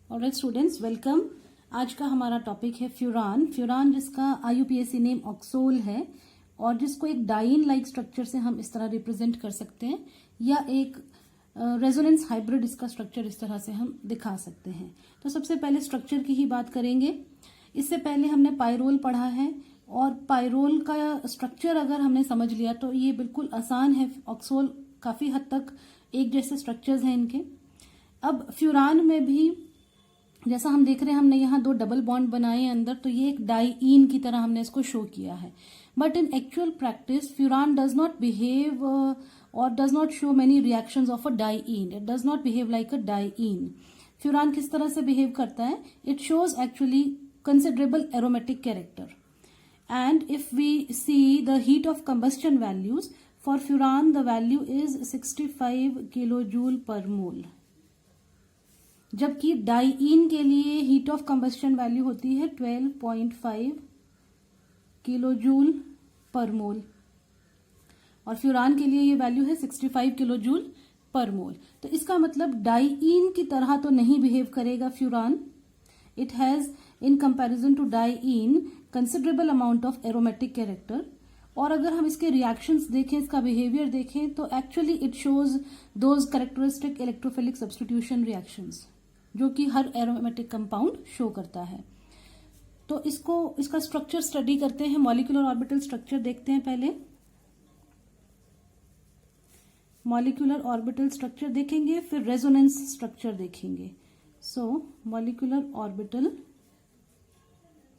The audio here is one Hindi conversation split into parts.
Alright students, welcome. आज का हमारा टॉपिक है फ्यूरान। फ्यूरान जिसका IUPAC नेम ऑक्सोल है और जिसको एक डाइन लाइक स्ट्रक्चर से हम इस तरह रिप्रेजेंट कर सकते हैं, या एक रेजोनेंस हाइब्रिड इसका स्ट्रक्चर इस तरह से हम दिखा सकते हैं। तो सबसे पहले स्ट्रक्चर की ही बात करेंगे। इससे पहले हमने पायरोल पढ़ा है और पायरोल का स्ट्रक्चर अगर हमने समझ लिया तो ये बिल्कुल आसान है। ऑक्सोल काफी हद तक एक जैसे स्ट्रक्चर्स हैं इनके। अब फ्यूरान में भी जैसा हम देख रहे हैं, हमने यहाँ 2 डबल बॉन्ड बनाए हैं अंदर, तो ये एक डाईइन की तरह हमने इसको शो किया है। But in actual practice furan does not behave or does not show many reactions of a diene. It does not behave like a diene. Furan किस तरह से बिहेव करता है? It shows actually considerable aromatic character, and if we see the heat of combustion values for furan, the value is 65 kilojoule per mole, जबकि डाईइन के लिए हीट ऑफ कंबस्शन वैल्यू होती है 12.5 किलोजूल पर मोल और फ्यूरान के लिए ये वैल्यू है 65 किलोजूल पर मोल। तो इसका मतलब डाईइन की तरह तो नहीं बिहेव करेगा furan. It has in comparison to diene considerable amount of aromatic character. और अगर हम इसके रिएक्शंस देखें, इसका बिहेवियर देखें, तो actually it shows those characteristic electrophilic substitution reactions जो कि हर एरोमेटिक कंपाउंड शो करता है। तो इसका स्ट्रक्चर स्टडी करते हैं। मॉलिक्यूलर ऑर्बिटल स्ट्रक्चर देखते हैं। पहले मॉलिक्यूलर ऑर्बिटल स्ट्रक्चर देखेंगे, फिर रेजोनेंस स्ट्रक्चर देखेंगे। सो मॉलिक्यूलर ऑर्बिटल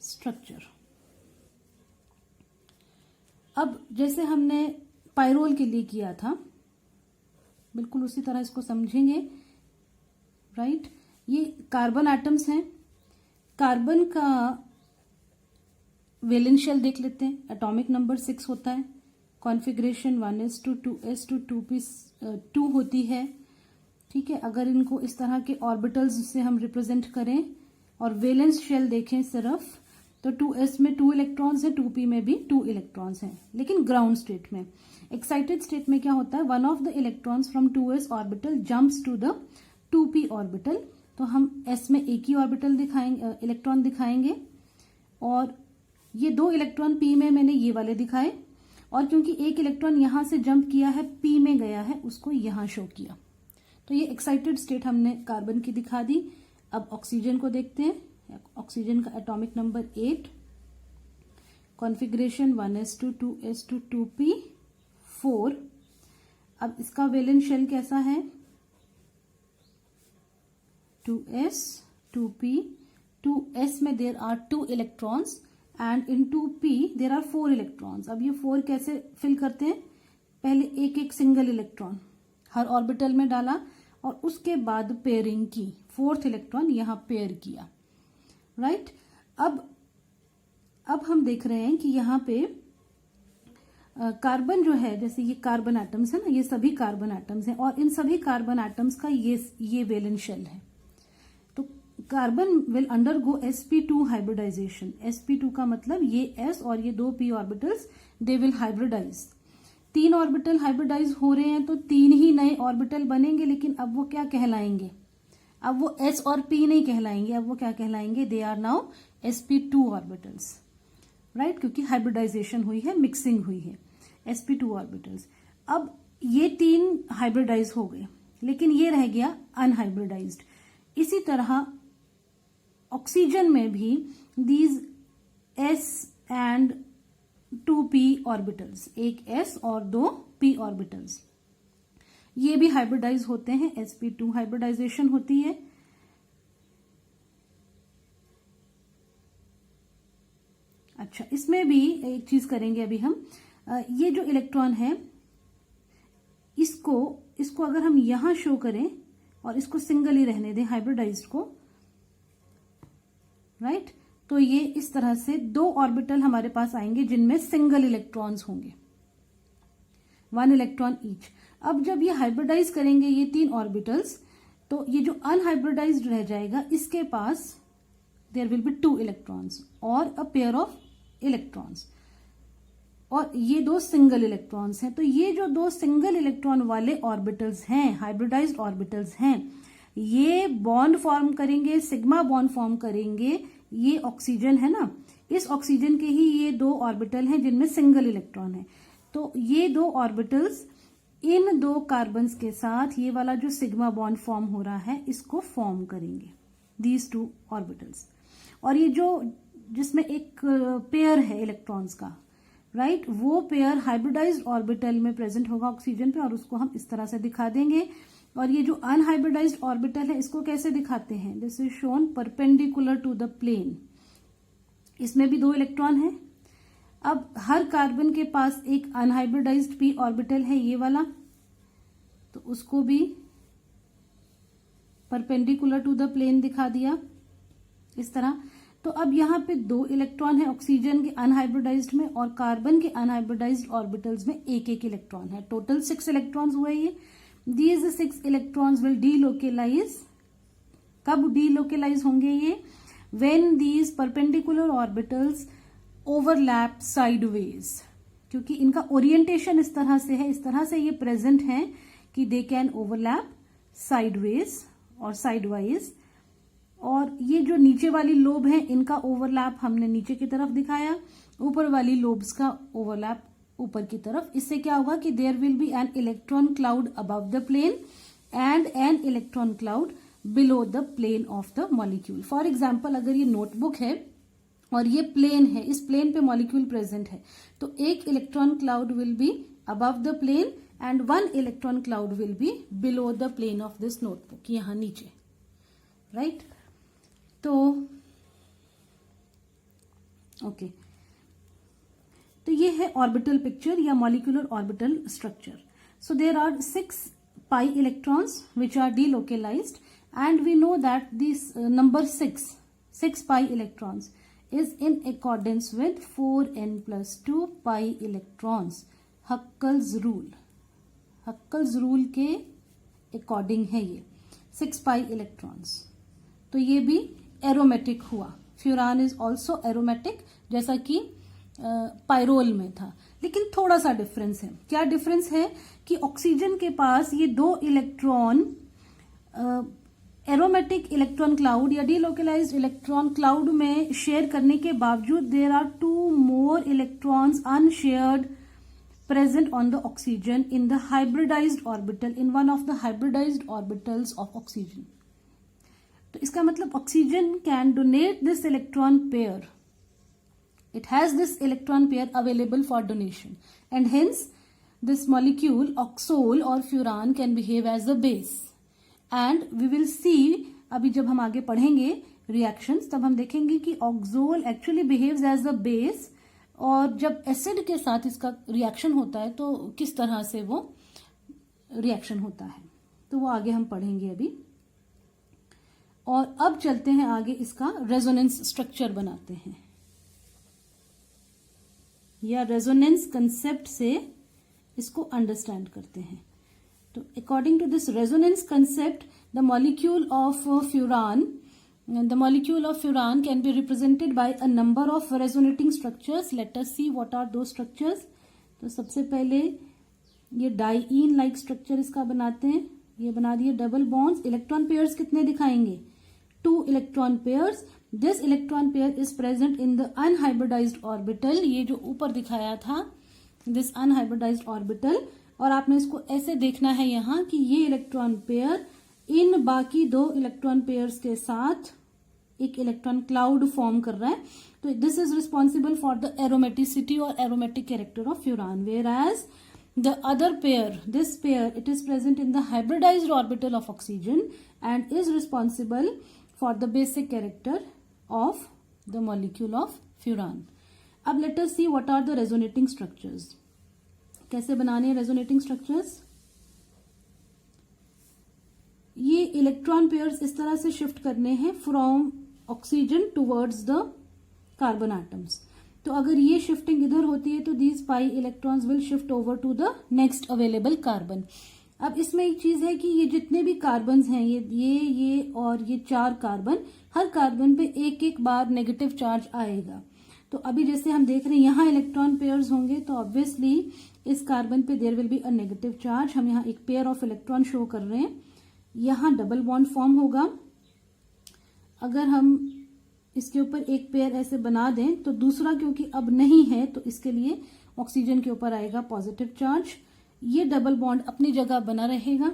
स्ट्रक्चर। अब जैसे हमने पायरोल के लिए किया था, बिल्कुल उसी तरह इसको समझेंगे। राइट, ये कार्बन एटम्स हैं। कार्बन का वैलेंस शेल देख लेते हैं। एटॉमिक नंबर 6 होता है। कॉन्फ़िगरेशन 1s2 होती है। ठीक है, अगर इनको इस तरह के ऑर्बिटल्स से हम रिप्रेजेंट करें और वैलेंस शेल देखें सिर्फ, तो 2s में 2 इलेक्ट्रॉन्स हैं, 2p में भी 2 इलेक्ट्रॉन्स हैं, लेकिन ग्राउंड स्टेट में। एक्साइटेड स्टेट में क्या होता है? One of the electrons from 2s orbital jumps to the 2p orbital. तो हम s में एक ही ऑर्बिटल दिखाएंगे, इलेक्ट्रॉन दिखाएंगे, और ये 2 इलेक्ट्रॉन p में मैंने ये वाले दिखाए, और क्योंकि एक इलेक्ट्रॉन यहां से जंप किया है, p में गया है, उसको यहां शो किया। तो ये एक्साइटेड स्टेट हमने कार्बन की दिखा दी। अब ऑक्सीजन को देखते हैं। ऑक्सीजन का atomic number 8, configuration 1s2 2s2 2p4। अब इसका वैलेंस शेल कैसा है? 2s 2p। 2s में there are 2 electrons and in 2p there are 4 electrons. अब ये 4 कैसे फिल करते हैं? पहले एक एक सिंगल इलेक्ट्रॉन हर ऑर्बिटल में डाला और उसके बाद पेयरिंग की, 4th इलेक्ट्रॉन यहां पेयर किया। राइट, अब हम देख रहे हैं कि यहाँ पे कार्बन जो है, जैसे ये कार्बन एटम्स है ना, ये सभी कार्बन एटम्स हैं और इन सभी कार्बन एटम्स का ये वैलेंस शेल है। तो carbon will undergo sp2 hybridisation. sp2 का मतलब ये s और ये 2 p orbitals, they will hybridize. 3 orbital hybridize हो रहे हैं तो 3 ही नए ऑर्बिटल बनेंगे, लेकिन अब वो क्या कहलाएंगे? अब वो s और p नहीं कहलाएंगे, अब वो क्या कहलाएंगे? They are now sp2 orbitals. Right, क्योंकि हाइब्रिडाइजेशन हुई है, मिक्सिंग हुई है, sp2 ऑर्बिटल्स। अब ये 3 हाइब्रिडाइज हो गए, लेकिन ये रह गया अनहाइब्रिडाइज्ड। इसी तरह ऑक्सीजन में भी these s and 2p orbitals, एक s और 2 p ऑर्बिटल्स, ये भी हाइब्रिडाइज होते हैं। sp2 हाइब्रिडाइजेशन होती है। अच्छा, इसमें भी एक चीज करेंगे अभी हम। ये जो इलेक्ट्रॉन है, इसको अगर हम यहां शो करें और इसको सिंगल ही रहने दें, हाइब्रिडाइज्ड को, राइट, तो ये इस तरह से 2 ऑर्बिटल हमारे पास आएंगे जिनमें सिंगल इलेक्ट्रॉन्स होंगे, 1 इलेक्ट्रॉन ईच। अब जब ये हाइब्रिडाइज करेंगे ये 3 ऑर्बिटल्स, तो ये जो अनहाइब्रिडाइज्ड रह जाएगा, इसके पास देयर विल बी 2 इलेक्ट्रॉन्स और अ पेयर ऑफ इलेक्ट्रॉन्स, और ये 2 सिंगल इलेक्ट्रॉन्स हैं। तो ये जो 2 सिंगल इलेक्ट्रॉन वाले ऑर्बिटल्स हैं, हाइब्रिडाइज्ड ऑर्बिटल्स हैं, ये बॉन्ड फॉर्म करेंगे, सिग्मा बॉन्ड फॉर्म करेंगे, ये ऑक्सीजन है ना, इस ऑक्सीजन के ही ये 2 ऑर्बिटल हैं जिनमें सिंगल इलेक्ट्रॉन है। तो ये 2 ऑर्बिटल्स इन 2 कार्बन्स के साथ ये वाला जो सिग्मा बॉन्ड फॉर्म हो रहा है इसको फॉर्म करेंगे, दीज 2 ऑर्बिटल्स। और ये जो जिसमें एक पेयर है इलेक्ट्रॉन्स का, राइट, वो पेयर हाइब्रिडाइज्ड ऑर्बिटल में प्रेजेंट होगा ऑक्सीजन पे, और उसको हम इस तरह से दिखा देंगे। और ये जो अनहाइब्रिडाइज्ड ऑर्बिटल है इसको कैसे दिखाते हैं, this is shown perpendicular to the plane. इसमें भी 2 इलेक्ट्रॉन है। अब हर कार्बन के पास एक अनहाइब्रिडाइज्ड पी ऑर्बिटल है, ये वाला, तो उसको भी परपेंडिकुलर टू द प्लेन दिखा दिया इस तरह। तो अब यहाँ पे 2 इलेक्ट्रॉन है ऑक्सीजन के अनहाइब्रिडाइज्ड में, और कार्बन के अनहाइब्रिडाइज्ड ऑर्बिटल्स में एक इलेक्ट्रॉन है। टोटल 6 इलेक्ट्रॉन्स हुए ये। These 6 electrons will delocalize. कब डीलोकेलाइज होंगे ये, when these perpendicular orbitals overlap sideways, क्योंकि इनका ओरिएंटेशन इस तरह से है, इस तरह से ये प्रेजेंट है कि दे कैन ओवरलैप साइडवेज और साइडवाइज। और ये जो नीचे वाली लोब है इनका ओवरलैप हमने नीचे की तरफ दिखाया, ऊपर वाली लोब्स का ओवरलैप ऊपर की तरफ। इससे क्या होगा कि there will be an electron cloud above the plane and an electron cloud below the plane of the molecule. For example, अगर ये नोटबुक है और ये प्लेन है, इस प्लेन पे मॉलिक्यूल प्रेजेंट है, तो एक electron cloud will be above the plane and 1 electron cloud will be below the plane of this notebook, यहां नीचे, राइट। तो ओके, तो ये है ऑर्बिटल पिक्चर या molecular orbital structure. So there are 6 pi electrons which are delocalized, and we know that this number 6 pi electrons is in accordance with 4n plus 2 pi electrons, Huckel's rule। Huckel's rule के अकॉर्डिंग है ये 6 pi electrons। तो ये भी एरोमेटिक हुआ। फ्यूरान इज ऑल्सो एरोमेटिक, जैसा कि पायरोल में था, लेकिन थोड़ा सा डिफरेंस है। क्या डिफरेंस है कि ऑक्सीजन के पास ये 2 इलेक्ट्रॉन एरोमेटिक इलेक्ट्रॉन क्लाउड या डीलोकलाइज्ड इलेक्ट्रॉन क्लाउड में शेयर करने के बावजूद there are 2 more electrons unshared present on the oxygen in the hybridized orbital, in one of the hybridized orbitals of oxygen। तो इसका मतलब oxygen can donate this electron pair, it has this electron pair available for donation, and hence this molecule oxole or furan can behave as a base, and we will see, अभी जब हम आगे पढ़ेंगे reactions तब हम देखेंगे कि oxole actually behaves as a base, और जब एसिड के साथ इसका रिएक्शन होता है तो किस तरह से वो रिएक्शन होता है, तो वो आगे हम पढ़ेंगे अभी। और अब चलते हैं आगे, इसका रेजोनेंस स्ट्रक्चर बनाते हैं या रेजोनेंस कंसेप्ट से इसको अंडरस्टैंड करते हैं। तो according to this resonance concept, the molecule of furan can be represented by a number of resonating structures. Let us see what are those structures। तो सबसे पहले ये डाइईन लाइक स्ट्रक्चर इसका बनाते हैं। ये बना दिए डबल बॉन्ड्स। इलेक्ट्रॉन पेयर्स कितने दिखाएंगे, 2 electron pairs. This electron pair is present in the unhybridised orbital, ये जो ऊपर दिखाया था दिस अनहाइब्रिडाइज्ड ऑर्बिटल। और आपने इसको ऐसे देखना है यहाँ कि ये इलेक्ट्रॉन पेयर इन बाकी 2 इलेक्ट्रॉन पेयर्स के साथ एक इलेक्ट्रॉन क्लाउड फॉर्म कर रहा है। तो this is responsible for the aromaticity और aromatic character of furan, whereas the other pair, this pair, it is present in the hybridised orbital of oxygen and is responsible for the basic character of the molecule of furan. अब let us see what are the resonating structures. कैसे बनाने हैं रेजोनेटिंग स्ट्रक्चर्स। ये इलेक्ट्रॉन पेयर्स इस तरह से शिफ्ट करने हैं from oxygen towards the carbon atoms. तो अगर ये शिफ्टिंग इधर होती है तो these pi electrons will shift over to the next available carbon. अब इसमें एक चीज है कि ये जितने भी कार्बन हैं, ये और ये 4 कार्बन, हर कार्बन पे एक बार नेगेटिव चार्ज आएगा। तो अभी जैसे हम देख रहे हैं यहाँ इलेक्ट्रॉन पेयर्स होंगे, तो ऑब्वियसली इस कार्बन पे there will be a negative charge. हम यहाँ एक पेयर ऑफ इलेक्ट्रॉन शो कर रहे हैं, यहाँ डबल बॉन्ड फॉर्म होगा। अगर हम इसके ऊपर एक पेयर ऐसे बना दें तो दूसरा क्योंकि अब नहीं है तो इसके लिए ऑक्सीजन के ऊपर आएगा पॉजिटिव चार्ज। ये डबल बॉन्ड अपनी जगह बना रहेगा,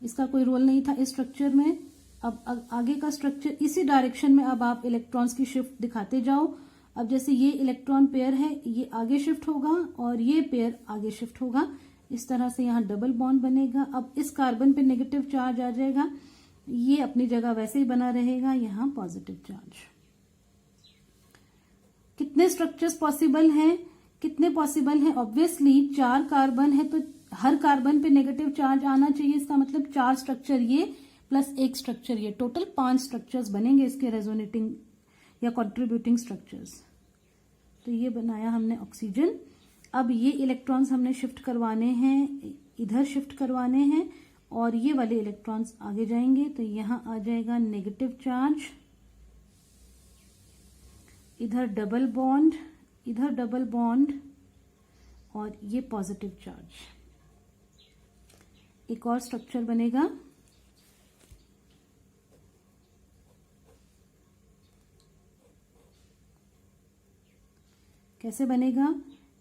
इसका कोई रोल नहीं था इस स्ट्रक्चर में। अब आगे का स्ट्रक्चर इसी डायरेक्शन में अब आप इलेक्ट्रॉन्स की शिफ्ट दिखाते जाओ। अब जैसे ये इलेक्ट्रॉन पेयर है, ये आगे शिफ्ट होगा और ये पेयर आगे शिफ्ट होगा। इस तरह से यहाँ डबल बॉन्ड बनेगा। अब इस कार्बन पे नेगेटिव चार्ज आ जाएगा, ये अपनी जगह वैसे ही बना रहेगा, यहाँ पॉजिटिव चार्ज। कितने स्ट्रक्चर्स पॉसिबल हैं? कितने पॉसिबल हैं? ऑब्वियसली 4 कार्बन है तो हर कार्बन पे नेगेटिव चार्ज आना चाहिए। इसका मतलब 4 स्ट्रक्चर ये प्लस 1 स्ट्रक्चर ये, टोटल 5 स्ट्रक्चर्स बनेंगे इसके रेजोनेटिंग या कंट्रीब्यूटिंग स्ट्रक्चर्स। तो ये बनाया हमने ऑक्सीजन। अब ये इलेक्ट्रॉन्स हमने शिफ्ट करवाने हैं, इधर शिफ्ट करवाने हैं और ये वाले इलेक्ट्रॉन्स आगे जाएंगे। तो यहां आ जाएगा नेगेटिव चार्ज, इधर डबल बॉन्ड, इधर डबल बॉन्ड और ये पॉजिटिव चार्ज। एक और स्ट्रक्चर बनेगा, कैसे बनेगा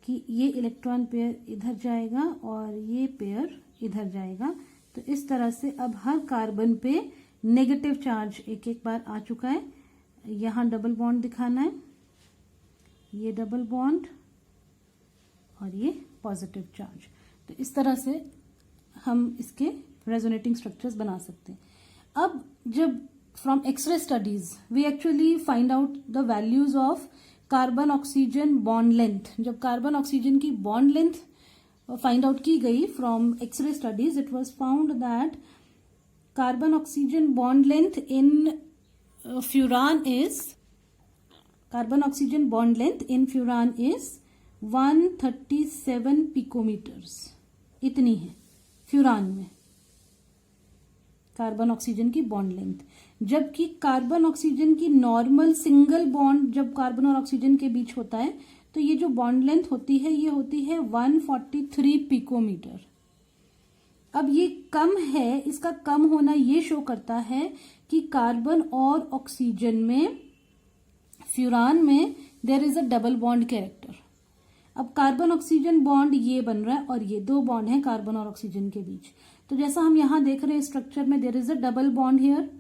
कि ये इलेक्ट्रॉन पेयर इधर जाएगा और ये पेयर इधर जाएगा। तो इस तरह से अब हर कार्बन पे नेगेटिव चार्ज एक एक बार आ चुका है। यहाँ डबल बॉन्ड दिखाना है, ये डबल बॉन्ड और ये पॉजिटिव चार्ज। तो इस तरह से हम इसके रेजोनेटिंग स्ट्रक्चर्स बना सकते हैं। अब जब from X ray studies we actually find out the values of carbon oxygen bond length. जब कार्बन ऑक्सीजन की बॉन्ड लेंथ फाइंड आउट की गई from X ray studies, it was found that carbon oxygen bond length in furan is, carbon oxygen bond length in furan is 137 picometers. इतनी है फ्यूरान में कार्बन ऑक्सीजन की बॉन्ड लेंथ। जबकि कार्बन ऑक्सीजन की नॉर्मल सिंगल बॉन्ड जब कार्बन और ऑक्सीजन के बीच होता है तो ये जो बॉन्ड लेंथ होती है ये होती है 143 पिकोमीटर। अब ये कम है, इसका कम होना ये शो करता है कि कार्बन और ऑक्सीजन में, फ्यूरान में there is a double bond character. अब कार्बन ऑक्सीजन बॉन्ड ये बन रहा है और ये 2 बॉन्ड है कार्बन और ऑक्सीजन के बीच। तो जैसा हम यहां देख रहे हैं स्ट्रक्चर में, there is a double bond here,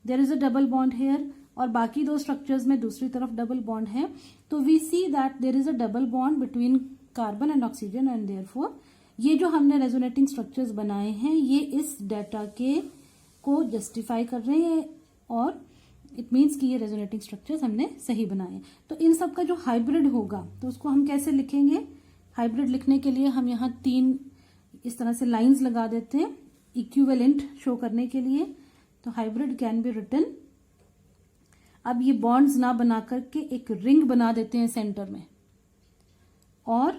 there is a double bond here और बाकी 2 स्ट्रक्चर्स में दूसरी तरफ डबल बॉन्ड है। तो we see that there is a double bond between carbon and oxygen and therefore ये जो हमने रेजोनेटिंग स्ट्रक्चर्स बनाए हैं ये इस डाटा के को जस्टिफाई कर रहे हैं और इट मीन्स कि ये रेजोनेटिंग स्ट्रक्चर्स हमने सही बनाए। तो इन सब का जो हाइब्रिड होगा तो उसको हम कैसे लिखेंगे? हाइब्रिड लिखने के लिए हम यहाँ 3 इस तरह से लाइंस लगा देते हैं इक्विवेलेंट शो करने के लिए। तो हाइब्रिड कैन बी रिटन, अब ये बॉन्ड्स ना बना करके एक रिंग बना देते हैं सेंटर में और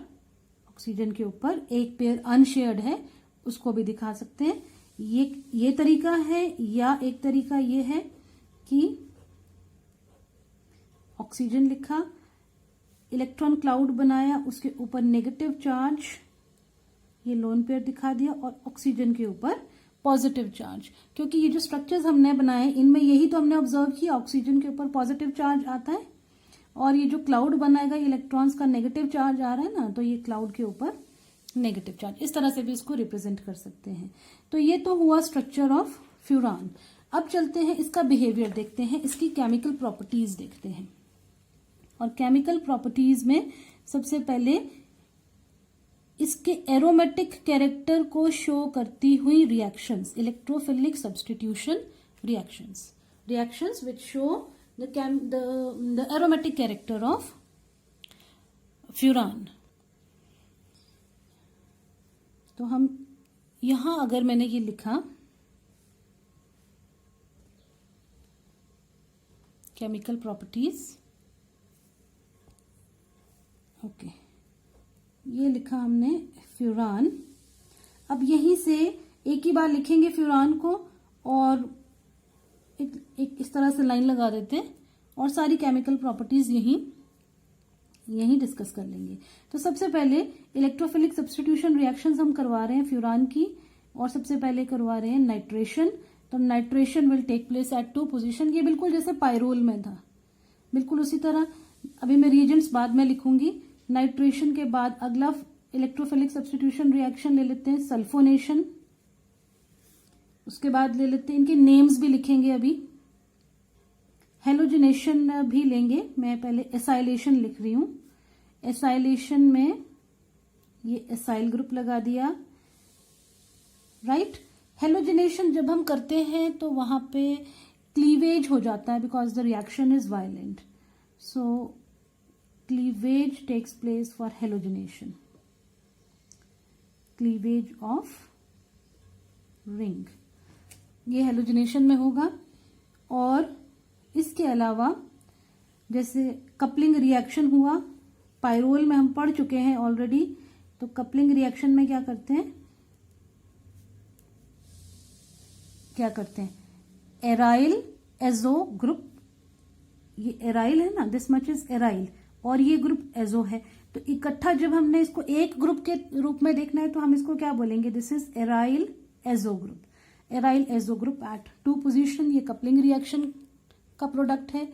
ऑक्सीजन के ऊपर एक पेयर अनशेयर्ड है उसको भी दिखा सकते हैं। ये तरीका है, या एक तरीका ये है कि ऑक्सीजन लिखा, इलेक्ट्रॉन क्लाउड बनाया, उसके ऊपर नेगेटिव चार्ज ये लोन पेयर दिखा दिया और ऑक्सीजन के ऊपर पॉजिटिव चार्ज। क्योंकि ये जो स्ट्रक्चर्स हमने बनाए इनमें यही तो हमने ऑब्जर्व किया, ऑक्सीजन के ऊपर पॉजिटिव चार्ज आता है और ये जो क्लाउड बनाएगा इलेक्ट्रॉन्स का नेगेटिव चार्ज आ रहा है ना, तो ये क्लाउड के ऊपर नेगेटिव चार्ज। इस तरह से भी इसको रिप्रेजेंट कर सकते हैं। तो ये तो हुआ स्ट्रक्चर ऑफ फ्यूरान। अब चलते हैं इसका बिहेवियर देखते हैं, इसकी केमिकल प्रॉपर्टीज देखते हैं। और केमिकल प्रॉपर्टीज में सबसे पहले इसके एरोमेटिक कैरेक्टर को शो करती हुई reactions, electrophilic substitution reactions which show the aromatic character of furan. तो हम यहां अगर मैंने ये लिखा केमिकल प्रॉपर्टीज, ओके, ये लिखा हमने फ्यूरान। अब यहीं से एक ही बार लिखेंगे फ्यूरान को और एक इस तरह से लाइन लगा देते हैं और सारी केमिकल प्रॉपर्टीज यहीं डिस्कस कर लेंगे। तो सबसे पहले इलेक्ट्रोफिलिक सब्स्टिट्यूशन रिएक्शंस हम करवा रहे हैं फ्यूरान की। और सबसे पहले करवा रहे हैं नाइट्रेशन। तो nitration will take place at 2 position. ये बिल्कुल जैसे पायरोल में था, बिल्कुल उसी तरह। अभी मैं रिएजेंट्स बाद में लिखूंगी। नाइट्रेशन के बाद अगला इलेक्ट्रोफिलिक सब्स्टिट्यूशन रिएक्शन ले लेते हैं सल्फोनेशन। उसके बाद ले लेते हैं, इनके नेम्स भी लिखेंगे अभी। हेलोजिनेशन भी लेंगे। मैं पहले एसाइलेशन लिख रही हूं। एसाइलेशन में ये एसाइल ग्रुप लगा दिया, राइट। हेलोजिनेशन जब हम करते हैं तो वहां पे क्लीवेज हो जाता है because the reaction is violent. So cleavage takes place for halogenation, cleavage of ring, ये हेलोजिनेशन में होगा। और इसके अलावा जैसे कपलिंग रिएक्शन हुआ, पायरोल में हम पढ़ चुके हैं ऑलरेडी। तो कपलिंग रिएक्शन में क्या करते हैं, एराइल एजो ग्रुप, ये एराइल है ना, दिस मच इज एराइल, और ये ग्रुप एजो है। तो इकट्ठा जब हमने इसको एक ग्रुप के रूप में देखना है तो हम इसको क्या बोलेंगे, this is aryl azo group. Aryl azo group at 2 position, ये कपलिंग रिएक्शन का प्रोडक्ट है।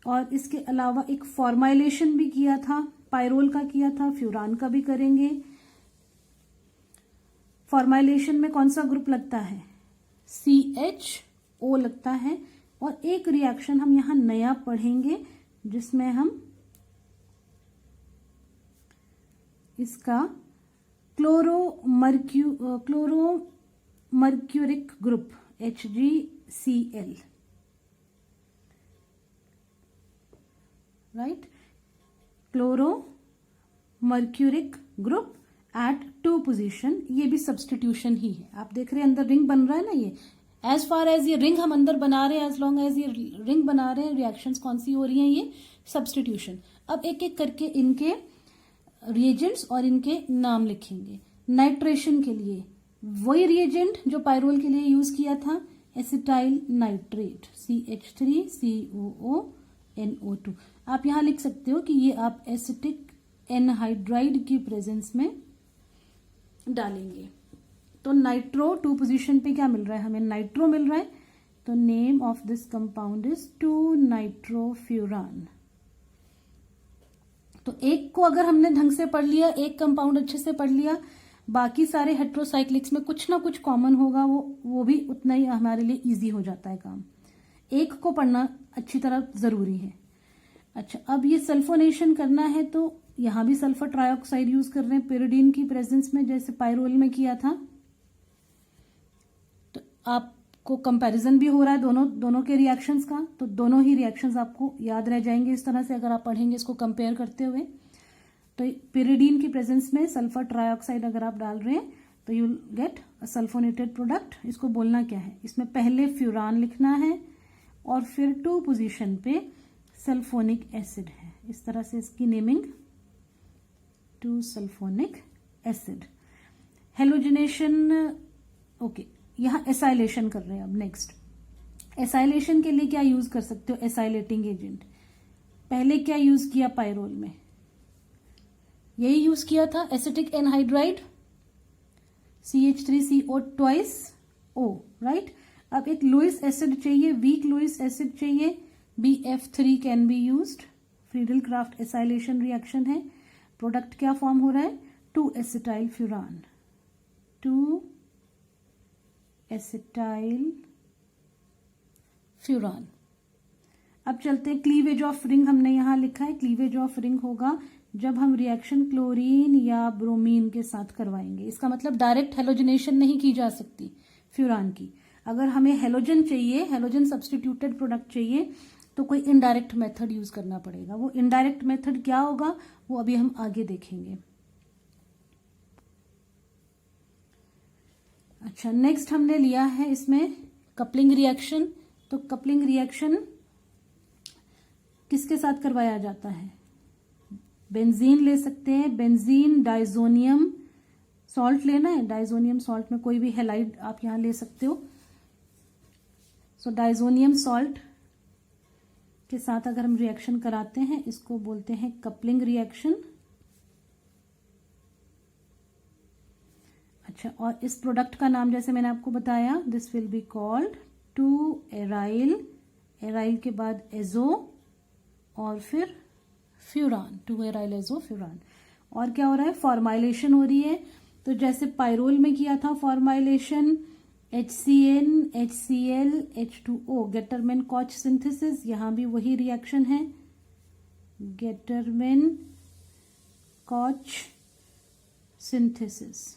और इसके अलावा एक फॉर्माइलेशन भी किया था, पायरोल का किया था, फ्यूरान का भी करेंगे। फॉर्माइलेशन में कौन सा ग्रुप लगता है, CHO लगता है। और एक रिएक्शन हम यहां नया पढ़ेंगे जिसमें हम इसका chloromercuric group HgCl, right, chloromercuric group at 2 position. ये भी सब्स्टिट्यूशन ही है। आप देख रहे हैं अंदर रिंग बन रहा है ना। ये एज फार एज ये रिंग हम अंदर बना रहे हैं, एज लॉन्ग एज ये रिंग बना रहे हैं, रिएक्शंस कौन सी हो रही हैं, ये सब्स्टिट्यूशन। अब एक एक करके इनके रिएजेंट्स और इनके नाम लिखेंगे। नाइट्रेशन के लिए वही रिएजेंट जो पायरोल के लिए यूज किया था, एसिटाइल नाइट्रेट, CH3COO NO2। आप यहां लिख सकते हो कि ये आप एसिटिक एनहाइड्राइड की प्रेजेंस में डालेंगे। तो नाइट्रो 2 पोजीशन पे क्या मिल रहा है हमें, नाइट्रो मिल रहा है। तो name of this compound is two nitrofuran. तो एक को अगर हमने ढंग से पढ़ लिया, एक कंपाउंड अच्छे से पढ़ लिया, बाकी सारे हेट्रोसाइक्लिक्स में कुछ ना कुछ कॉमन होगा, वो भी उतना ही हमारे लिए इजी हो जाता है काम। एक को पढ़ना अच्छी तरह जरूरी है। अच्छा, अब ये सल्फोनेशन करना है तो यहां भी सल्फर ट्राइऑक्साइड यूज कर रहे हैं pyridine की प्रेजेंस में, जैसे पायरोल में किया था। तो आपको कंपैरिजन भी हो रहा है दोनों के रिएक्शंस का, तो दोनों ही रिएक्शंस आपको याद रह जाएंगे इस तरह से अगर आप पढ़ेंगे इसको कंपेयर करते हुए। तो pyridine की प्रेजेंस में सल्फर ट्राइऑक्साइड अगर आप डाल रहे हैं तो you will get a sulphonated product. इसको बोलना क्या है, इसमें पहले फ्यूरान लिखना है और फिर 2 पोजीशन पे सल्फोनिक एसिड है। इस तरह से इसकी नेमिंग 2-सल्फोनिक एसिड। हेलोजिनेशन, ओके, यहां एसाइलेशन कर रहे हैं। अब नेक्स्ट एसाइलेशन के लिए क्या यूज कर सकते हो, एसाइलेटिंग एजेंट। पहले क्या यूज किया पायरोल में, यही यूज किया था, acetic anhydride, CH3CO twice O, right. अब एक लुइस एसिड चाहिए, वीक लुइस एसिड चाहिए, BF3 can be used. Friedel Crafts acylation reaction है। प्रोडक्ट क्या फॉर्म हो रहा है, 2-एसिटाइल फ्यूरान, 2-एसिटाइल फ्यूरान। अब चलते हैं, क्लीवेज ऑफ रिंग हमने यहां लिखा है। क्लीवेज ऑफ रिंग होगा जब हम रिएक्शन क्लोरीन या ब्रोमीन के साथ करवाएंगे। इसका मतलब डायरेक्ट हेलोजिनेशन नहीं की जा सकती फ्यूरान की। अगर हमें हेलोजन चाहिए, हेलोजन सब्स्टिट्यूटेड प्रोडक्ट चाहिए, तो कोई इनडायरेक्ट मेथड यूज करना पड़ेगा। वो इनडायरेक्ट मेथड क्या होगा वो अभी हम आगे देखेंगे। अच्छा, नेक्स्ट हमने लिया है इसमें कपलिंग रिएक्शन। तो कपलिंग रिएक्शन किसके साथ करवाया जाता है, बेंजीन ले सकते हैं, बेंजीन, डाइजोनियम सॉल्ट लेना है, डाइजोनियम सॉल्ट में कोई भी हेलाइड आप यहां ले सकते हो। सो डाइजोनियम सॉल्ट के साथ अगर हम रिएक्शन कराते हैं, इसको बोलते हैं कपलिंग रिएक्शन। अच्छा, और इस प्रोडक्ट का नाम जैसे मैंने आपको बताया, this will be called two aryl, aryl के बाद एजो और फिर फ्यूरान, 2-एराइल एजो फ्यूरान। और क्या हो रहा है, फॉर्माइलेशन हो रही है। तो जैसे पायरोल में किया था formylation, HCN, HCl, H2O, Gattermann Koch synthesis, यहां भी वही रिएक्शन है, गेटरमैन कॉच सिंथेसिस,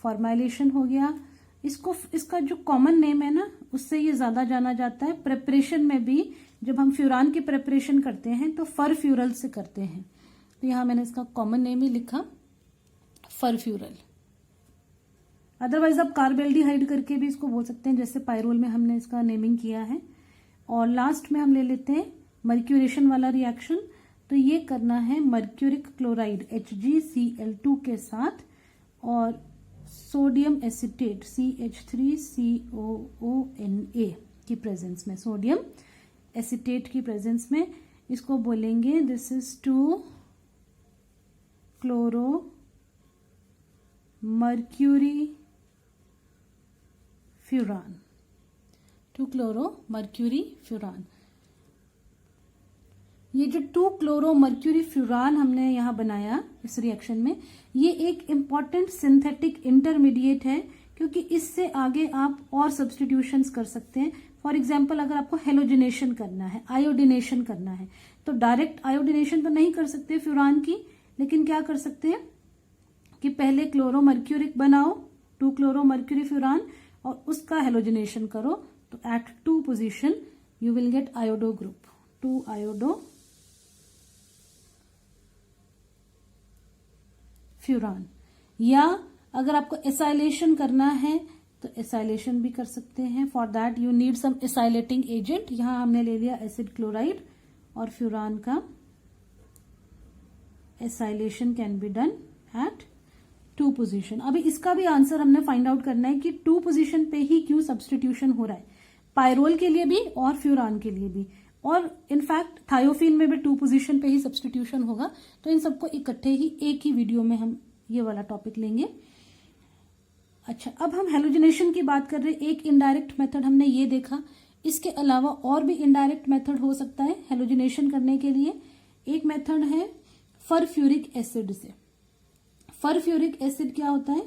फॉर्माइलेशन हो गया। इसका जो कॉमन नेम है ना, उससे ये ज्यादा जाना जाता है। प्रेपरेशन में भी जब हम फ्यूरान की प्रेपरेशन करते हैं तो फरफ्यूरल से करते हैं, तो यहां मैंने इसका कॉमन नेम ही लिखा, फरफ्यूरल। अदरवाइज आप कार्बेल्डिहाइड करके भी इसको बोल सकते हैं, जैसे पायरोल में हमने इसका नेमिंग किया है। और लास्ट में हम ले लेते हैं मर्क्यूरेशन वाला रिएक्शन। तो ये करना है मर्क्यूरिक क्लोराइड HgCl2 के साथ और सोडियम एसिटेट CH3COONA की प्रेजेंस में, सोडियम एसिटेट की प्रेजेंस में इसको बोलेंगे दिस इज 2-क्लोरो मर्क्यूरी फ्यूरान, 2-क्लोरो मर्क्यूरी फ्यूरान। ये जो 2-क्लोरो मर्क्यूरी फ्यूरान हमने यहां बनाया इस रिएक्शन में, ये एक इंपॉर्टेंट सिंथेटिक इंटरमीडिएट है, क्योंकि इससे आगे आप और सब्स्टिट्यूशंस कर सकते हैं। फॉर एग्जाम्पल, अगर आपको हेलोजिनेशन करना है, आयोडिनेशन करना है, तो डायरेक्ट आयोडिनेशन तो नहीं कर सकते फ्यूरान की, लेकिन क्या कर सकते हैं कि पहले क्लोरो मर्क्यूरिक बनाओ, 2-क्लोरो मर्क्यूरी फ्यूरान, और उसका हेलोजिनेशन करो। तो at 2 position you will get iodo group, two iodo furan. या अगर आपको एसाइलेशन करना है तो एसाइलेशन भी कर सकते हैं। For that you need some acylating agent. यहां हमने ले लिया एसिड क्लोराइड और फ्यूरान का acylation can be done at 2 position. अभी इसका भी आंसर हमने फाइंड आउट करना है कि 2 पोजीशन पे ही क्यों सब्स्टिट्यूशन हो रहा है, पायरोल के लिए भी और फ्यूरान के लिए भी, और इनफैक्ट थायोफिन में भी 2 पोजीशन पे ही सब्स्टिट्यूशन होगा। तो इन सबको इकट्ठे ही एक ही वीडियो में हम ये वाला टॉपिक लेंगे। अच्छा, अब हम हेलोजिनेशन की बात कर रहे हैं। एक इनडायरेक्ट मेथड हमने ये देखा, इसके अलावा और भी इनडायरेक्ट मेथड हो सकता है हेलोजिनेशन करने के लिए। एक मेथड है फरफ्यूरिक एसिड से। फरफ्यूरिक एसिड क्या होता है,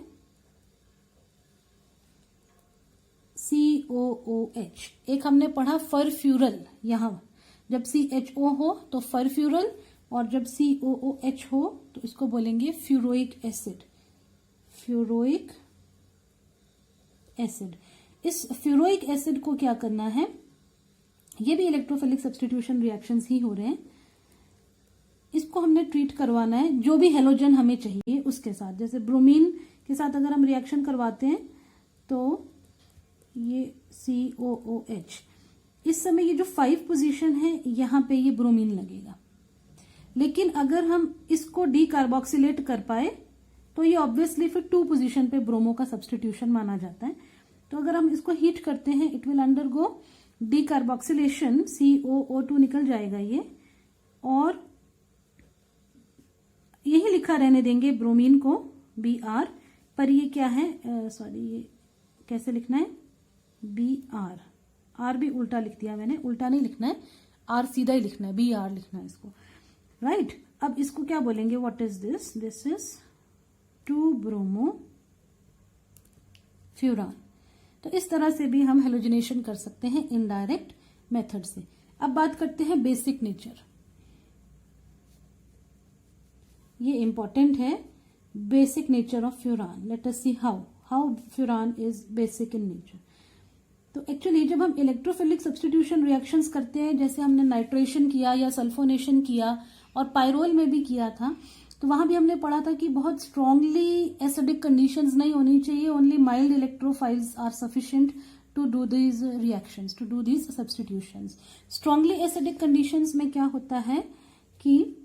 COOH। एक हमने पढ़ा फरफ्यूरल, यहां जब CHO हो तो फरफ्यूरल, और जब COOH हो तो इसको बोलेंगे फ्यूरोइक एसिड, फ्यूरोइक एसिड। इस फ्यूरोइक एसिड को क्या करना है, ये भी इलेक्ट्रोफिलिक सब्स्टिट्यूशन रिएक्शंस ही हो रहे हैं। इसको हमने ट्रीट करवाना है जो भी हेलोजन हमें चाहिए उसके साथ। जैसे ब्रोमीन के साथ अगर हम रिएक्शन करवाते हैं तो ये COOH, इस समय ये जो 5 पोजीशन है यहां पे ये ब्रोमीन लगेगा। लेकिन अगर हम इसको डीकार्बोक्सिलेट कर पाए तो ये ऑब्वियसली फिर 2 पोजीशन पे ब्रोमो का सब्स्टिट्यूशन माना जाता है। तो अगर हम इसको हीट करते हैं, it will undergo decarboxylation, COO2 निकल जाएगा ये, और यही लिखा रहने देंगे ब्रोमीन को Br, पर ये क्या है, सॉरी ये कैसे लिखना है, Br, R भी उल्टा लिख दिया मैंने, उल्टा नहीं लिखना है, R सीधा ही लिखना है, Br लिखना है इसको, राइट। अब इसको क्या बोलेंगे, what is this, this is two bromo furan. तो इस तरह से भी हम हेलोजिनेशन कर सकते हैं इनडायरेक्ट मेथड से। अब बात करते हैं बेसिक नेचर। ये इंपॉर्टेंट है, basic nature of furan. Late us see how furan is basic in nature. तो एक्चुअली जब हम इलेक्ट्रोफिलिक सब्स्टिट्यूशन रिएक्शंस करते हैं, जैसे हमने नाइट्रेशन किया या सल्फोनेशन किया और पायरोल में भी किया था, तो वहां भी हमने पढ़ा था कि बहुत स्ट्रांगली एसिडिक कंडीशंस नहीं होनी चाहिए, only mild electrophiles are sufficient to do these reactions, to do these substitutions. Strongly acidic conditions में क्या होता है कि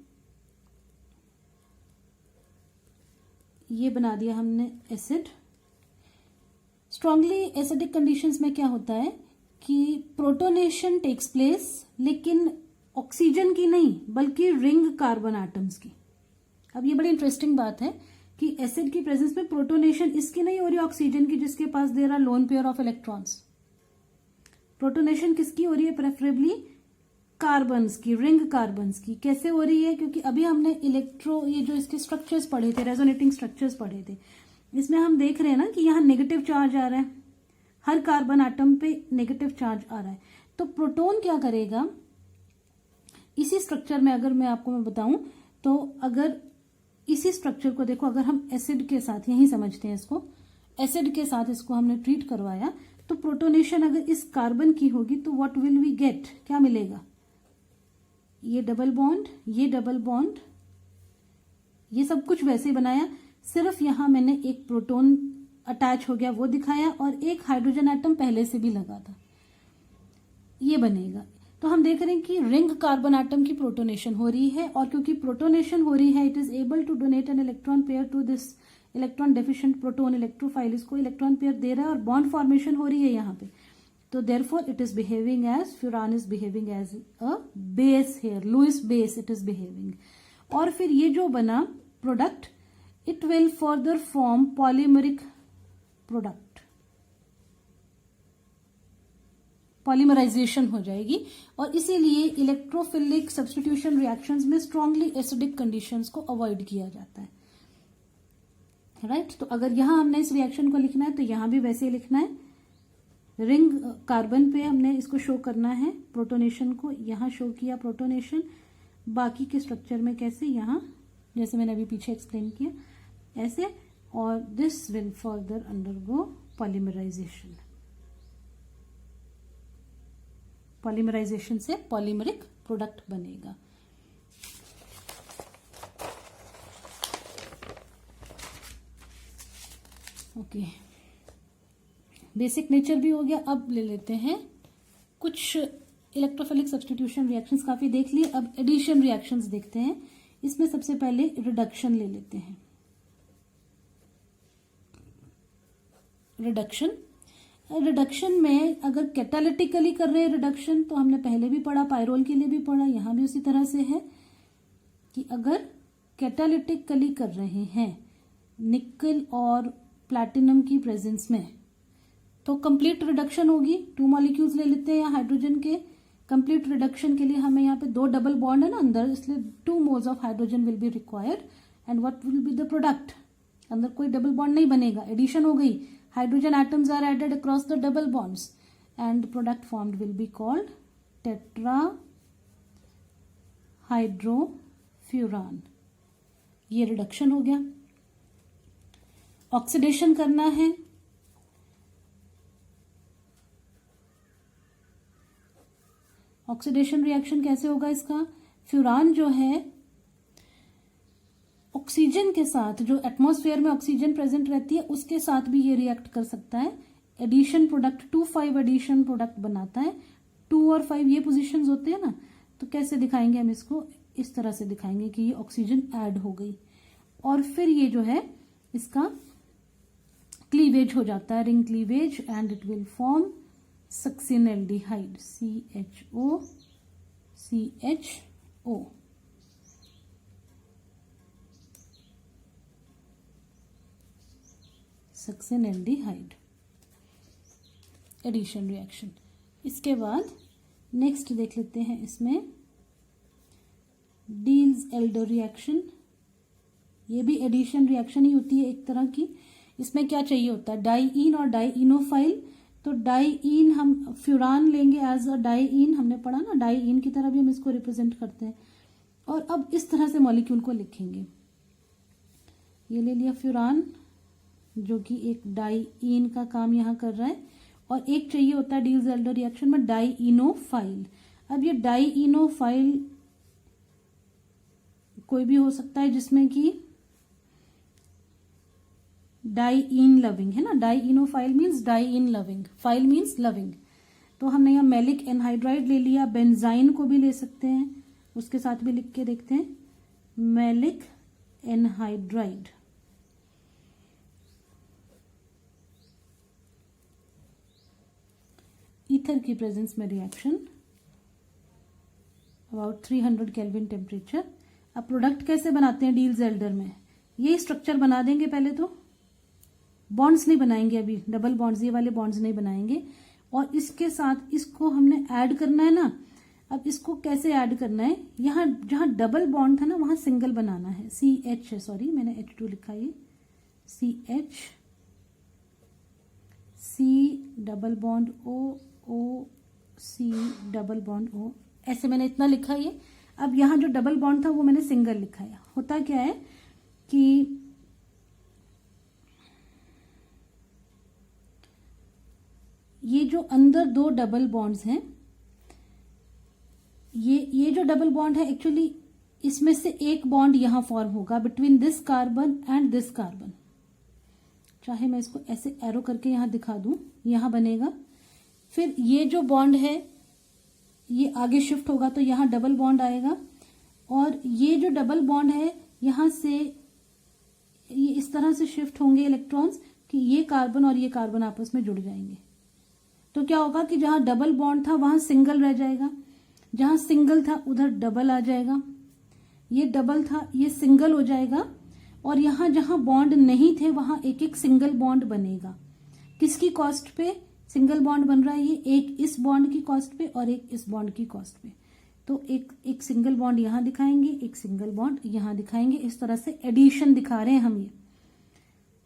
ये बना दिया हमने एसिड। स्ट्रांगली एसिडिक कंडीशंस में क्या होता है कि प्रोटोनेशन टेक्स प्लेस, लेकिन ऑक्सीजन की नहीं बल्कि रिंग कार्बन एटम्स की। अब ये बड़ी इंटरेस्टिंग बात है कि एसिड की प्रेजेंस में प्रोटोनेशन इसकी नहीं हो रही ऑक्सीजन की जिसके पास दे रहा lone pair of electrons. Protonation किसकी हो रही है? प्रेफरेबली कार्बन्स की, रिंग कार्बन्स की। कैसे हो रही है? क्योंकि अभी हमने ये जो इसके स्ट्रक्चर्स पढ़े थे, रेजोनेटिंग स्ट्रक्चर्स पढ़े थे, इसमें हम देख रहे हैं ना कि यहाँ नेगेटिव चार्ज आ रहा है, हर कार्बन एटम पे नेगेटिव चार्ज आ रहा है। तो प्रोटॉन क्या करेगा इसी स्ट्रक्चर में, अगर मैं आपको बताऊं तो, अगर इसी स्ट्रक्चर को देखो, अगर हम एसिड के साथ, यही समझते हैं इसको, एसिड के साथ इसको हमने ट्रीट करवाया, तो प्रोटोनेशन अगर इस कार्बन की होगी तो व्हाट विल वी गेट, क्या मिलेगा? ये डबल बॉन्ड, ये डबल बॉन्ड, ये सब कुछ वैसे ही बनाया, सिर्फ यहां मैंने एक प्रोटॉन अटैच हो गया वो दिखाया, और एक हाइड्रोजन एटम पहले से भी लगा था, ये बनेगा। तो हम देख रहे हैं कि रिंग कार्बन एटम की प्रोटोनेशन हो रही है, और क्योंकि प्रोटोनेशन हो रही है, it is able to donate an electron pair to this electron deficient proton electrophile, इसको इलेक्ट्रॉन पेयर दे रहा है और बॉन्ड फॉर्मेशन हो रही है यहाँ पे। तो therefore it is behaving as, furan is behaving as a base here, Lewis base it is behaving. और फिर ये जो बना product, it will further form polymeric product, polymerization हो जाएगी, और इसीलिए इलेक्ट्रोफिलिक सब्स्टिट्यूशन रिएक्शंस में स्ट्रांगली एसिडिक कंडीशंस को अवॉइड किया जाता है, राइट। तो अगर यहां हमने इस रिएक्शन को लिखना है तो यहां भी वैसे ही लिखना है, रिंग कार्बन पे हमने इसको शो करना है प्रोटोनेशन को, यहां शो किया प्रोटोनेशन, बाकी के स्ट्रक्चर में कैसे, यहां जैसे मैंने अभी पीछे एक्सप्लेन किया ऐसे, और this will further undergo polymerization, polymerization से पॉलीमरिक प्रोडक्ट बनेगा। ओके, बेसिक नेचर भी हो गया। अब ले लेते हैं कुछ इलेक्ट्रोफिलिक सब्स्टिट्यूशन रिएक्शंस, काफी देख लिए, अब एडिशन रिएक्शंस देखते हैं। इसमें सबसे पहले रिडक्शन ले लेते हैं। रिडक्शन में अगर कैटालिटिकली कर रहे हैं रिडक्शन, तो हमने पहले भी पढ़ा, पायरोल के लिए भी पढ़ा, यहां भी उसी तरह से है कि अगर कैटालिटिकली कर रहे हैं निकल और प्लैटिनम की प्रेजेंस में, तो कंप्लीट रिडक्शन होगी। 2 मॉलिक्यूल्स ले लेते हैं यहाँ हाइड्रोजन के। कंप्लीट रिडक्शन के लिए हमें यहाँ पे 2 डबल बॉन्ड है ना अंदर, इसलिए 2 moles of hydrogen will be required, and what will be the product? अंदर कोई डबल बॉन्ड नहीं बनेगा, एडिशन हो गई, hydrogen atoms are added across the double bonds, and product formed will be called tetra hydrofuran. ये रिडक्शन हो गया। ऑक्सीडेशन करना है, ऑक्सीडेशन रिएक्शन कैसे होगा इसका? फ्यूरान जो है ऑक्सीजन के साथ, जो एटमॉस्फेयर में ऑक्सीजन प्रेजेंट रहती है उसके साथ भी ये रिएक्ट कर सकता है। एडिशन प्रोडक्ट 2,5 एडिशन प्रोडक्ट बनाता है। 2 और 5 ये पोजीशंस होते हैं ना, तो कैसे दिखाएंगे हम इसको? इस तरह से दिखाएंगे कि ये ऑक्सीजन ऐड हो गई, और फिर ये जो है इसका क्लीवेज हो जाता है, ring cleavage, and it will form succinaldehyde, CHO। Succinaldehyde addition reaction. इसके बाद नेक्स्ट देख लेते हैं इसमें डील्स-एल्डर रिएक्शन। ये भी एडिशन रिएक्शन ही होती है एक तरह की। इसमें क्या चाहिए होता है? डाईईन और डाईइनोफाइल। तो डाईईन हम फ्यूरान लेंगे एज अ डाईईन, हमने पढ़ा ना, डाईईन की तरह भी हम इसको रिप्रेजेंट करते हैं। और अब इस तरह से मॉलिक्यूल को लिखेंगे। ये ले लिया फ्यूरान, जो कि एक डाईईन का काम यहाँ कर रहा है, और एक चाहिए होता है डील्स-एल्डर रिएक्शन में डाईइनोफाइल। अब ये डाईइनोफाइल कोई भी हो सकता है जिसमें कि डाईइन लविंग है ना, dienophile means diene loving, phile means loving. तो हमने यहाँ मैलिक एनहाइड्राइड ले लिया, बेंजाइन को भी ले सकते हैं, उसके साथ भी लिख के देखते हैं, मैलिक एनहाइड्राइड। ईथर की प्रेजेंस में रिएक्शन अबाउट 300 केल्विन टेम्परेचर। अब प्रोडक्ट कैसे बनाते हैं डील्स-एल्डर में? ये स्ट्रक्चर बना देंगे पहले तो, बॉन्ड्स नहीं बनाएंगे अभी, डबल बॉन्ड्स ये वाले बॉन्ड्स नहीं बनाएंगे। और इसके साथ इसको हमने ऐड करना है ना। अब इसको कैसे ऐड करना है, यहाँ जहां डबल बॉन्ड था ना वहां सिंगल बनाना है। CH है, सॉरी मैंने H2 लिखा, ये CH, C double bond O C double bond O, ऐसे मैंने इतना लिखा ये। अब यहाँ जो डबल बॉन्ड था वो मैंने सिंगल लिखा है। होता क्या है कि ये जो अंदर दो डबल बॉन्ड्स हैं, ये जो डबल बॉन्ड है एक्चुअली इसमें से एक बॉन्ड यहां फॉर्म होगा between this carbon and this carbon. चाहे मैं इसको ऐसे एरो करके यहां दिखा दूं, यहां बनेगा। फिर ये जो बॉन्ड है ये आगे शिफ्ट होगा तो यहां डबल बॉन्ड आएगा, और ये जो डबल बॉन्ड है यहां से ये इस तरह से शिफ्ट होंगे इलेक्ट्रॉन्स कि ये कार्बन और ये कार्बन आपस में जुड़ जाएंगे। तो क्या होगा कि जहां डबल बॉन्ड था वहां सिंगल रह जाएगा, जहां सिंगल था उधर डबल आ जाएगा, ये डबल था ये सिंगल हो जाएगा, और यहां जहां बॉन्ड नहीं थे वहां एक एक सिंगल बॉन्ड बनेगा। किसकी कॉस्ट पे सिंगल बॉन्ड बन रहा है ये, एक इस बॉन्ड की कॉस्ट पे और एक इस बॉन्ड की कॉस्ट पे। तो एक सिंगल बॉन्ड यहां दिखाएंगे, एक सिंगल बॉन्ड यहां दिखाएंगे। इस तरह से एडिशन दिखा रहे हैं हम। ये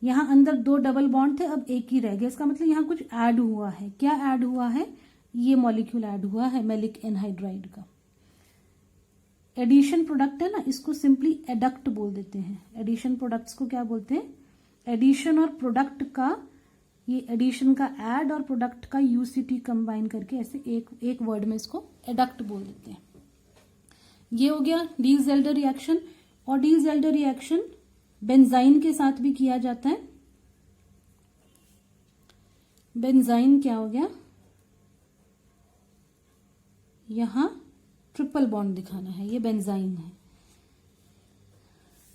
यहां अंदर दो डबल बॉन्ड थे, अब एक ही रह गया। इसका मतलब यहां कुछ ऐड हुआ है। क्या ऐड हुआ है, ये मॉलिक्यूल ऐड हुआ है मैलिक एनहाइड्राइड का। एडिशन प्रोडक्ट है ना, इसको सिंपली एडक्ट बोल देते हैं। एडिशन प्रोडक्ट्स को क्या बोलते हैं, एडिशन और प्रोडक्ट का, ये एडिशन का ऐड और प्रोडक्ट का यूसीटी कंबाइन करके ऐसे एक वर्ड में इसको एडक्ट बोल देते हैं। ये हो गया डी-ज़ेल्डर रिएक्शन। और डी-ज़ेल्डर रिएक्शन बेंजाइन के साथ भी किया जाता है। बेंजाइन क्या हो गया, यहां ट्रिपल बॉन्ड दिखाना है, ये बेंजाइन है।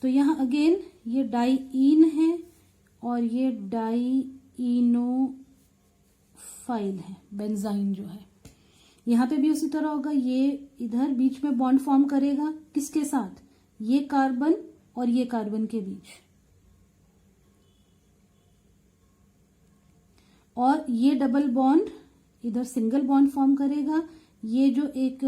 तो यहां अगेन ये डाईईन है और ये डाईइनोफाइल है, बेंजाइन जो है। यहां पे भी उसी तरह होगा, ये इधर बीच में बॉन्ड फॉर्म करेगा, किसके साथ, ये कार्बन और ये कार्बन के बीच, और ये डबल बॉन्ड इधर सिंगल बॉन्ड फॉर्म करेगा। ये जो एक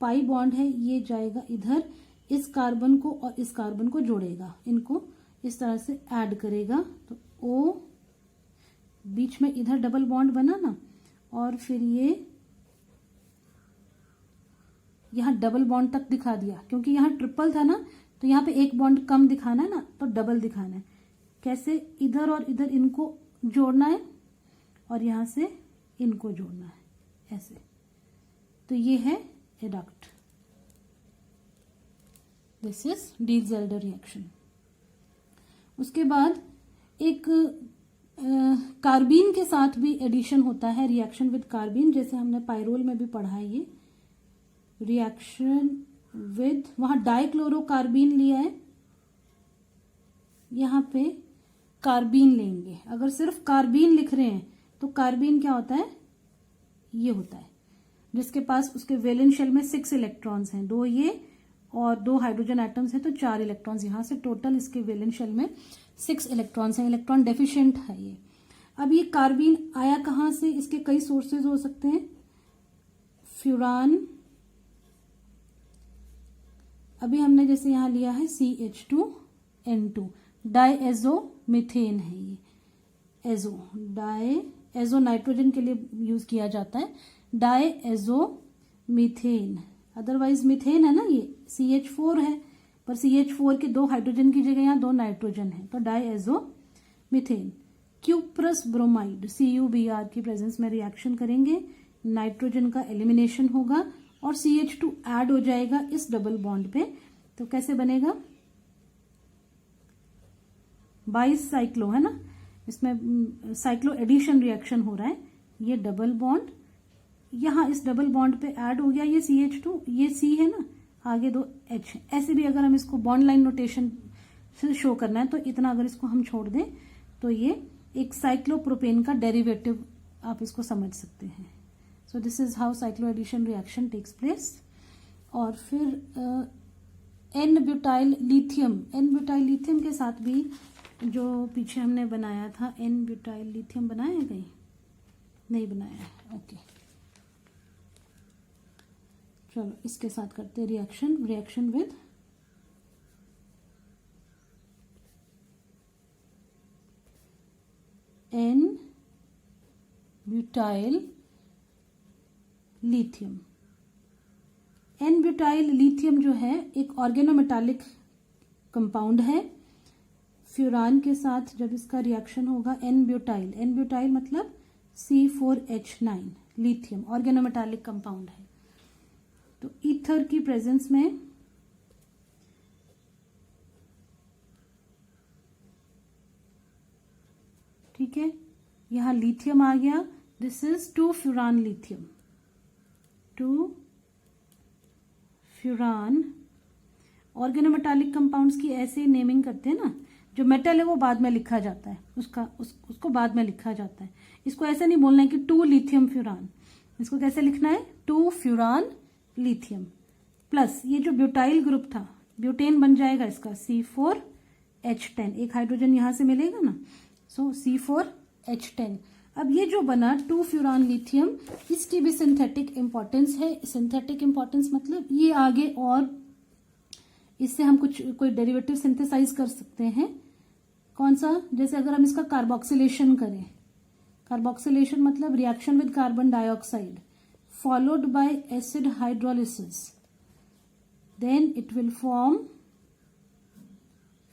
पाई बॉन्ड है ये जाएगा इधर, इस कार्बन को और इस कार्बन को जोड़ेगा, इनको इस तरह से ऐड करेगा। तो O बीच में इधर डबल बॉन्ड बना ना, और फिर ये यहां डबल बॉन्ड तक दिखा दिया, क्योंकि यहां ट्रिपल था ना, तो यहां पे एक बॉन्ड कम दिखाना है ना, तो डबल दिखाना है। कैसे, इधर और इधर इनको जोड़ना है और यहां से इनको जोड़ना है ऐसे। तो ये है adduct. This is Diels Alder reaction. उसके बाद एक कार्बीन के साथ भी एडिशन होता है, रिएक्शन विद कार्बीन, जैसे हमने पायरोल में भी पढ़ा है। ये रिएक्शन विद, वहां डाइक्लोरोकार्बीन लिया है, यहां पे कार्बीन लेंगे। अगर सिर्फ कार्बीन लिख रहे हैं तो कार्बीन क्या होता है, ये होता है जिसके पास उसके वैलेंस शेल में 6 इलेक्ट्रॉन्स हैं, 2 ये और 2 हाइड्रोजन एटम्स हैं, तो 4 इलेक्ट्रॉन्स यहां से। टोटल इसके वैलेंस शेल में 6 इलेक्ट्रॉन्स हैं, इलेक्ट्रॉन डेफिशिएंट है ये। अब ये कार्बीन आया कहां से, इसके कई सोर्सेज हो सकते हैं। फ्यूरान, अभी हमने जैसे यहां लिया है CH2N2, डाईएजो मीथेन है ये। एजो नाइट्रोजन के लिए यूज किया जाता है, डाईएजो मीथेन, अदरवाइज मीथेन है ना, ये CH4 है, पर CH4 के 2 हाइड्रोजन की जगह यहाँ 2 नाइट्रोजन है, तो डाईएजो मीथेन। क्यूप्रस ब्रोमाइड CuBr की प्रेजेंस में रिएक्शन करेंगे, नाइट्रोजन का एलिमिनेशन होगा और CH2 ऐड हो जाएगा इस डबल बॉन्ड पे। तो कैसे बनेगा, बाइसाइक्लो है ना, इसमें साइक्लो एडिशन रिएक्शन हो रहा है। ये डबल बॉन्ड यहां इस डबल बॉन्ड पे ऐड हो गया, ये CH2, ये C है ना, आगे 2 H है। ऐसे भी अगर हम इसको बॉन्ड लाइन नोटेशन से शो करना है तो इतना अगर इसको हम छोड़ दें तो ये एक साइक्लोप्रोपेन का डेरिवेटिव आप इसको समझ सकते हैं। So this is how cyclo addition reaction takes place. और फिर n butyl lithium. N butyl lithium के साथ भी जो पीछे हमने बनाया था, एन ब्यूटाइल लिथियम बनाया है कहीं? नहीं बनाया है, ओके। चलो इसके साथ करते हैं reaction with n butyl lithium. N butyl lithium जो है एक ऑर्गेनोमेटालिक कंपाउंड है। फ्यूरान के साथ जब इसका रिएक्शन होगा, एन ब्यूटाइल मतलब C4H9, लिथियम ऑर्गेनोमेटालिक कंपाउंड है। तो ईथर की प्रेजेंस में ठीक है, यहां लिथियम आ गया, this is two furan lithium, two furan. Organometallic compounds की ऐसे नेमिंग करते हैं ना, जो मेटल है वो बाद में लिखा जाता है, उसको बाद में लिखा जाता है। इसको ऐसे नहीं बोलना है कि 2 लिथियम फ्यूरान, इसको कैसे लिखना है, 2 फ्यूरान लिथियम प्लस ये जो ब्यूटाइल ग्रुप था, ब्यूटेन बन जाएगा इसका C4H10, एक हाइड्रोजन यहां से मिलेगा ना, सो C4H10। अब ये जो बना 2 फ्यूरान लिथियम, इसकी भी सिंथेटिक इंपॉर्टेंस है। सिंथेटिक इंपॉर्टेंस मतलब ये आगे और इससे हम कोई डेरिवेटिव सिंथेसाइज कर सकते हैं। कौन सा? जैसे अगर हम इसका कार्बोक्सिलेशन करें, कार्बोक्सिलेशन मतलब reaction with carbon dioxide followed by acid hydrolysis, then it will form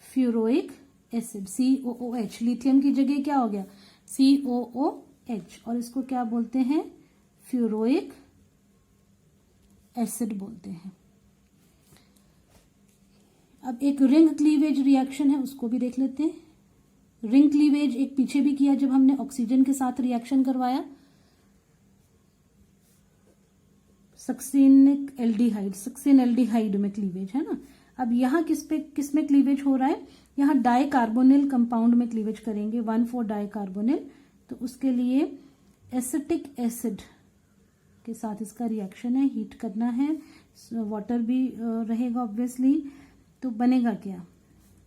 furoic acid COOH। Lithium की जगह क्या हो गया, COOH, और इसको क्या बोलते हैं, फ्यूरोइक एसिड बोलते हैं। अब एक रिंग क्लीवेज रिएक्शन है, उसको भी देख लेते हैं। रिंग क्लीवेज एक पीछे भी किया जब हमने ऑक्सीजन के साथ रिएक्शन करवाया, सक्सिन एल्डिहाइड में क्लीवेज है ना। अब यहाँ किस में क्लीवेज हो रहा है, यहाँ डाइकार्बोनिल कंपाउंड में क्लीवेज करेंगे, 1,4-डाइकार्बोनिल। तो उसके लिए एसिटिक एसिड के साथ इसका रिएक्शन है, हीट करना है, वाटर भी रहेगा ऑब्वियसली। तो बनेगा क्या,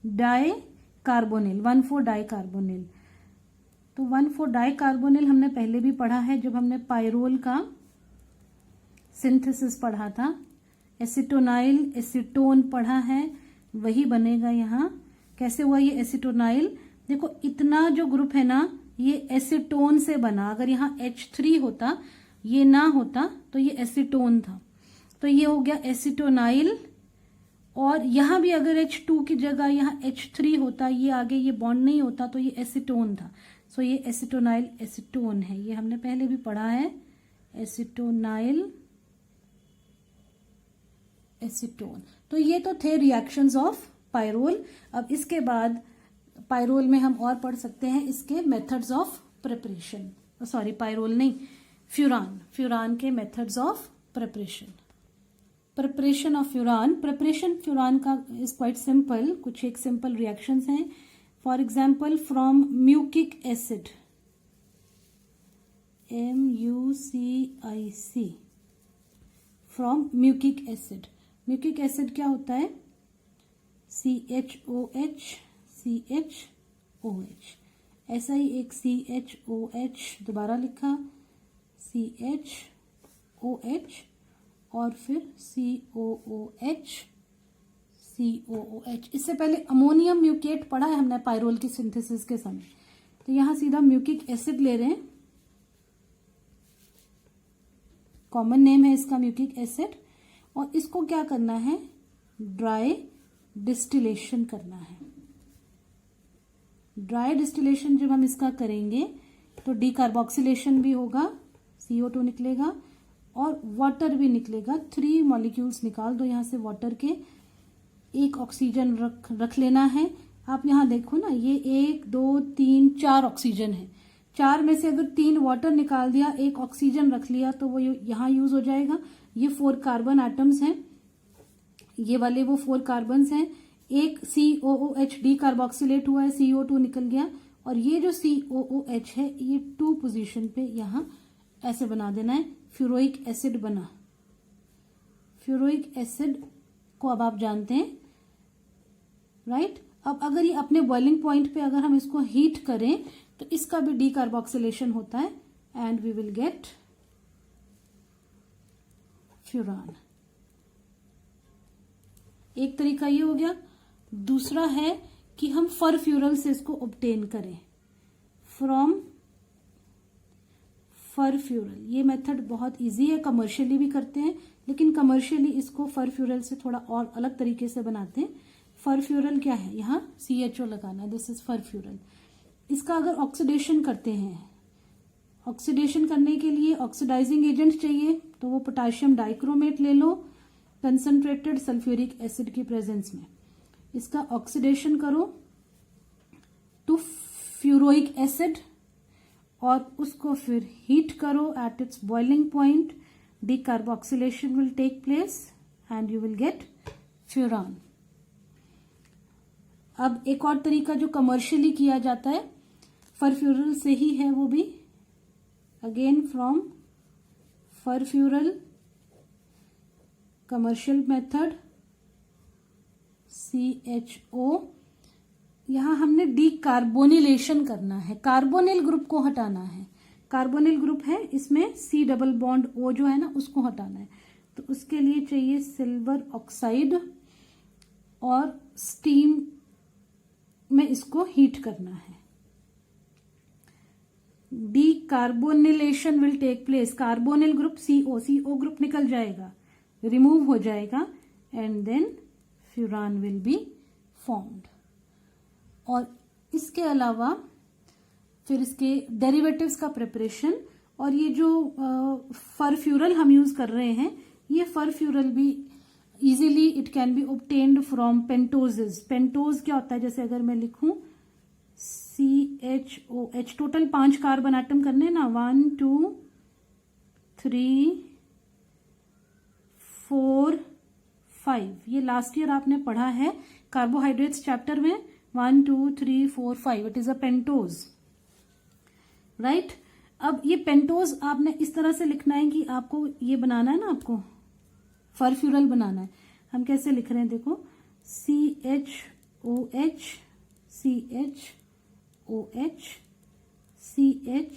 डाइकार्बोनिल, 1,4-डाइकार्बोनिल। तो 1,4-डाइकार्बोनिल हमने पहले भी पढ़ा है जब हमने पायरोल का सिंथेसिस पढ़ा था। एसिटोनाइल एसीटोन पढ़ा है, वही बनेगा यहाँ। कैसे हुआ ये एसिटोनाइल, देखो इतना जो ग्रुप है ना, ये एसीटोन से बना। अगर यहाँ H3 होता, ये ना होता, तो ये एसीटोन था। तो ये हो गया एसिटोनाइल। और यहां भी अगर H2 की जगह यहाँ H3 होता, ये आगे ये बॉन्ड नहीं होता, तो ये एसीटोन था। सो ये एसिटोनाइल एसीटोन है, ये हमने पहले भी पढ़ा है, एसिटोनाइल एसीटोन। तो ये तो थे रिएक्शंस ऑफ पायरोल। अब इसके बाद पायरोल में हम और पढ़ सकते हैं इसके methods of preparation, sorry pyrrole नहीं, फ्यूरान के methods of preparation of furan. Preparation furan का इज क्वाइट सिंपल, कुछ एक सिंपल रिएक्शंस हैं। For example, from mucic acid, MUCIC, from mucic acid. Mucic acid क्या होता है, CHOH, CHOH। ऐसा ही एक CHOH दोबारा लिखा, CHOH, और फिर COOH, COOH। इससे पहले अमोनियम म्यूकेट पढ़ा है हमने पायरोल की सिंथेसिस के समय। तो यहां सीधा म्यूकिक एसिड ले रहे हैं, कॉमन नेम है इसका म्यूकिक एसिड। और इसको क्या करना है, ड्राई डिस्टिलेशन करना है। ड्राई डिस्टिलेशन जब हम इसका करेंगे तो डीकार्बोक्सिलेशन भी होगा, CO2 निकलेगा और वाटर भी निकलेगा। 3 मॉलिक्यूल्स निकाल दो यहां से वाटर के, एक ऑक्सीजन रख लेना है। आप यहां देखो ना, ये 1 2 3 4 ऑक्सीजन है, 4 में से अगर 3 वाटर निकाल दिया, एक ऑक्सीजन रख लिया, तो वो यहां यूज हो जाएगा। ये 4 कार्बन एटम्स हैं, ये वाले वो 4 कार्बन्स हैं। एक COOH डीकार्बोक्सिलेट हुआ है, CO2 निकल गया, और ये जो COOH है ये 2 पोजीशन पे यहां ऐसे बना देना है, फ्यूरोइक एसिड बना। फ्यूरोइक एसिड को अब आप जानते हैं राइट। अब अगर ये अपने बॉइलिंग पॉइंट पे अगर हम इसको हीट करें तो इसका भी डीकार्बोक्सिलेशन होता है and we will get furan. एक तरीका ये हो गया। दूसरा है कि हम फरफ्यूरल से इसको ऑब्टेन करें फ्रॉम फरफ्यूरल। ये मेथड बहुत इजी है, कमर्शियली भी करते हैं, लेकिन कमर्शियली इसको फरफ्यूरल से थोड़ा और अलग तरीके से बनाते हैं। फरफ्यूरल क्या है, यहाँ CHO लगाना, दिस इज फरफ्यूरल। इसका अगर ऑक्सीडेशन करते हैं, ऑक्सीडेशन करने के लिए ऑक्सीडाइजिंग एजेंट चाहिए, तो वो पोटाशियम डाइक्रोमेट ले लो कंसंट्रेटेड सल्फ्यूरिक एसिड की प्रेजेंस में। इसका ऑक्सीडेशन करो टू फ्यूरोइक एसिड और उसको फिर हीट करो at its boiling point. Decarboxylation will take place and you will get furan. अब एक और तरीका जो कमर्शियली किया जाता है फरफ्यूरल से ही है, वो भी again from फरफ्यूरल commercial method CHO। यहां हमने डीकार्बोनिलेशन करना है, कार्बोनिल ग्रुप को हटाना है। कार्बोनिल ग्रुप है इसमें C डबल बॉन्ड O जो है ना, उसको हटाना है। तो उसके लिए चाहिए सिल्वर ऑक्साइड और स्टीम में इसको हीट करना है। Decarbonylation will take place. Carbonyl group CO group निकल जाएगा, रिमूव हो जाएगा and then furan will be formed. और इसके अलावा फिर इसके डेरिवेटिव्स का प्रिपरेशन, और ये जो फरफ्यूरल हम यूज कर रहे हैं, ये फरफ्यूरल भी easily it can be obtained from पेंटोजेस। Pentose क्या होता है, जैसे अगर मैं लिखूं CHOH, टोटल 5 कार्बन एटम करने ना, 1 2 3 4 5। ये लास्ट ईयर आपने पढ़ा है कार्बोहाइड्रेट्स चैप्टर में, 1 2 3 4 5, it is a pentose, right. अब ये पेंटोज आपने इस तरह से लिखना है कि आपको ये बनाना है ना, आपको फरफ्यूरल बनाना है। हम कैसे लिख रहे हैं देखो, CHOH CHOH CH,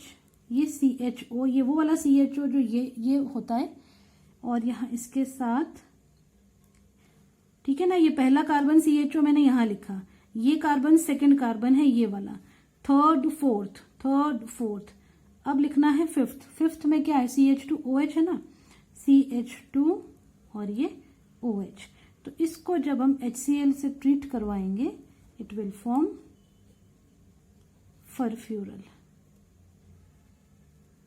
ये CHO, ये वो वाला CHO जो ये होता है, और यहां इसके साथ, ठीक है ना, ये पहला कार्बन CHO मैंने यहां लिखा, ये कार्बन सेकंड कार्बन है ये वाला, थर्ड फोर्थ। अब लिखना है फिफ्थ में क्या है, CH2OH है ना, CH2 और ये OH। तो इसको जब हम HCl से ट्रीट करवाएंगे it will form फरफ्यूरल।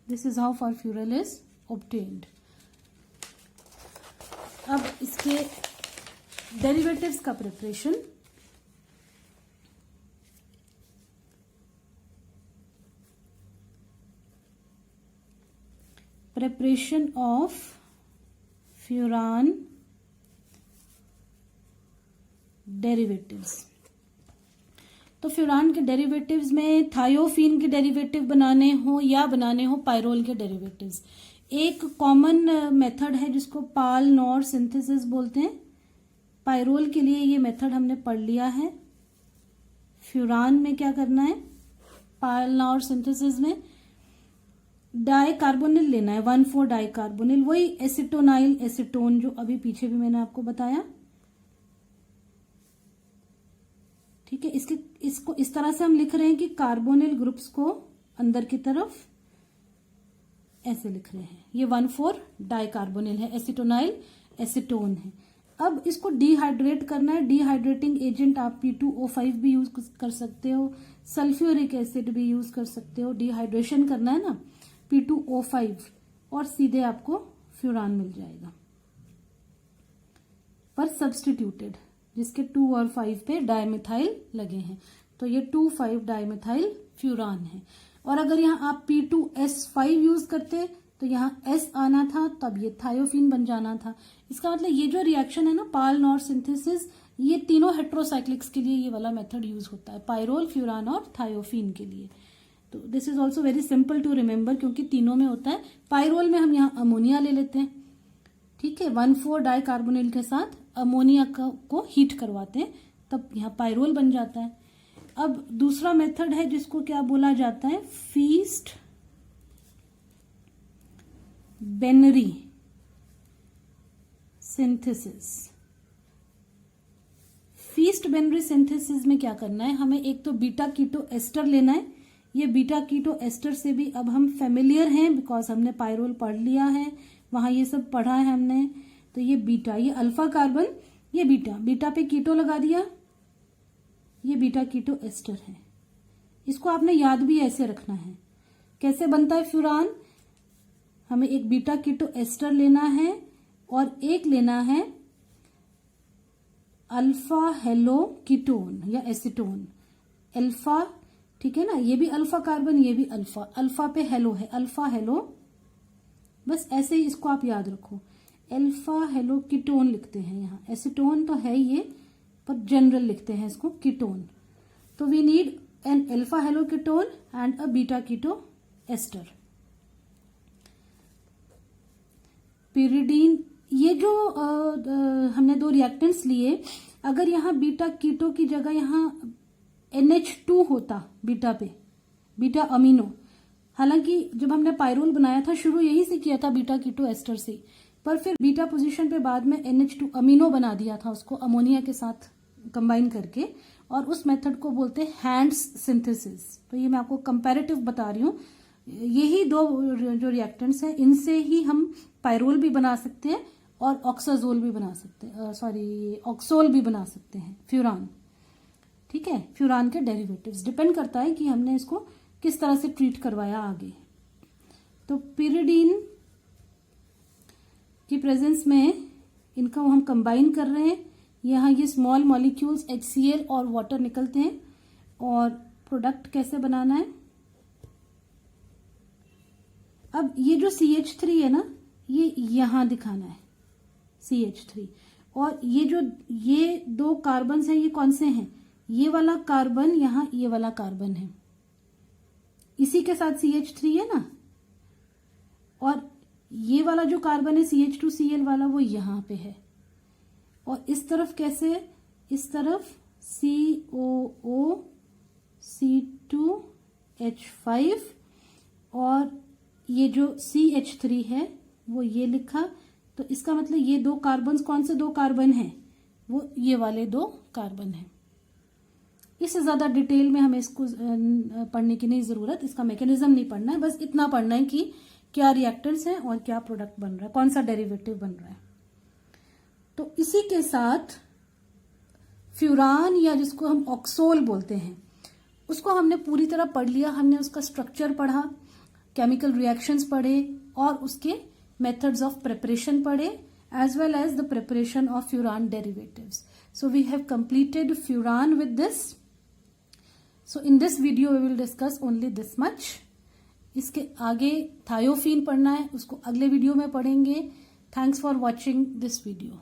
This is how फरफ्यूरल is obtained. अब इसके डेरिवेटिव्स का preparation, preparation of furan derivatives। तो फ्यूरान के डेरिवेटिव्स में थायोफीन के डेरिवेटिव बनाने हो या बनाने हो पायरोल के डेरिवेटिव्स, एक कॉमन मेथड है जिसको पाल नॉर सिंथेसिस बोलते हैं। पायरोल के लिए ये मेथड हमने पढ़ लिया है। फ्यूरान में क्या करना है, पाल नॉर सिंथेसिस में डाइकार्बोनिल लेना है, 1,4 डाइकार्बोनिल, वही एसिटोनाइल एसीटोन जो अभी पीछे भी मैंने आपको बताया, ठीक है। इसको इस तरह से हम लिख रहे हैं कि कार्बोनिल ग्रुप्स को अंदर की तरफ ऐसे लिख रहे हैं, ये 1,4 डाइकार्बोनिल है, एसिटोनाइल एसीटोन है। अब इसको डिहाइड्रेट करना है। डिहाइड्रेटिंग एजेंट आप P2O5 भी यूज कर सकते हो, सल्फ्यूरिक एसिड भी यूज कर सकते हो। डिहाइड्रेशन करना है ना P2O5 और सीधे आपको फ्यूरान मिल जाएगा, पर सब्स्टिट्यूटेड, जिसके 2 और 5 पे डाइमिथाइल लगे हैं, तो ये 2,5 डाइमिथाइल फ्यूरान है। और अगर यहाँ आप P2S5 यूज करते तो यहाँ S आना था, तब ये थायोफीन बन जाना था। इसका मतलब ये जो रिएक्शन है ना पाल नॉर सिंथेसिस, ये तीनों हेट्रोसाइक्लिक्स के लिए ये वाला मेथड यूज होता है, पायरोल, फ्यूरान और थायोफीन के लिए। तो this is also very simple to remember, क्योंकि तीनों में होता है। पायरोल में हम यहाँ अमोनिया ले लेते हैं, ठीक है, 1,4 डाइकार्बोनिल के साथ अमोनिया को हीट करवाते हैं तब यहाँ पायरोल बन जाता है। अब दूसरा मेथड है जिसको क्या बोला जाता है, फीस्ट बेनरी सिंथेसिस। फीस्ट बेनरी सिंथेसिस में क्या करना है, हमें एक तो बीटा कीटो एस्टर लेना है। ये बीटा कीटो एस्टर से भी अब हम फेमिलियर हैं बिकॉज हमने पायरोल पढ़ लिया है, वहां ये सब पढ़ा है हमने। तो ये बीटा, ये अल्फा कार्बन, ये बीटा, बीटा पे कीटो लगा दिया, ये बीटा कीटो एस्टर है। इसको आपने याद भी ऐसे रखना है। कैसे बनता है फ्यूरान, हमें एक बीटा कीटो एस्टर लेना है और एक लेना है अल्फा हेलो कीटोन या एसीटोन। अल्फा, ठीक है ना, ये भी अल्फा कार्बन, ये भी अल्फा, अल्फा पे हेलो है, अल्फा हेलो, बस ऐसे ही इसको आप याद रखो। अल्फा हेलो कीटोन लिखते हैं यहाँ, एसीटोन तो है ये पर जनरल लिखते हैं इसको कीटोन। तो we need an alpha halo ketone and a beta keto ester. Pyridine, ये जो हमने दो रिएक्टेंट्स लिए, अगर यहाँ बीटा कीटो की जगह यहाँ NH2 होता बीटा पे, बीटा अमीनो, हालांकि जब हमने पायरोल बनाया था शुरू यही से किया था बीटा कीटो एस्टर से, पर फिर बीटा पोजीशन पे बाद में NH2 अमीनो बना दिया था उसको अमोनिया के साथ कंबाइन करके, और उस मेथड को बोलते हैं हैंड्स सिंथेसिस। तो ये मैं आपको कंपैरेटिव बता रही हूँ। यही दो जो रिएक्टेंट्स हैं इनसे ही हम पायरोल भी बना सकते हैं और ऑक्साजोल भी बना सकते हैं, ऑक्सोल भी बना सकते हैं, फ्यूरान। ठीक है, फ्यूरान के डेरिवेटिव्स डिपेंड करता है कि हमने इसको किस तरह से ट्रीट करवाया आगे। तो पिरिडीन की प्रेजेंस में इनका हम कंबाइन कर रहे हैं। यहाँ ये स्मॉल मॉलिक्यूल्स HCl और वाटर निकलते हैं, और प्रोडक्ट कैसे बनाना है। अब ये जो CH3 है ना, ये यहां दिखाना है CH3, और ये दो कार्बन हैं, ये कौन से हैं, ये वाला कार्बन यहां, ये वाला कार्बन है, इसी के साथ CH3 है ना, और ये वाला जो कार्बन है CH2Cl वाला वो यहां पे है। और इस तरफ कैसे, इस तरफ COO C2H5, और ये जो CH3 है वो ये लिखा। तो इसका मतलब ये दो कार्बन, कौन से दो कार्बन हैं, वो ये वाले दो कार्बन हैं। इससे ज्यादा डिटेल में हमें इसको पढ़ने की नहीं जरूरत, इसका मैकेनिज्म नहीं पढ़ना है, बस इतना पढ़ना है कि क्या रिएक्टेंट्स हैं और क्या प्रोडक्ट बन रहा है, कौन सा डेरिवेटिव बन रहा है। तो इसी के साथ फ्यूरान, या जिसको हम ऑक्सोल बोलते हैं, उसको हमने पूरी तरह पढ़ लिया। हमने उसका स्ट्रक्चर पढ़ा, केमिकल रिएक्शंस पढ़े, और उसके मेथड्स ऑफ प्रिपरेशन पढ़े, as well as the preparation of furan derivatives. So we have completed furan with this. So in this video we will discuss only this much. इसके आगे थायोफीन पढ़ना है, उसको अगले वीडियो में पढ़ेंगे। Thanks for watching this video.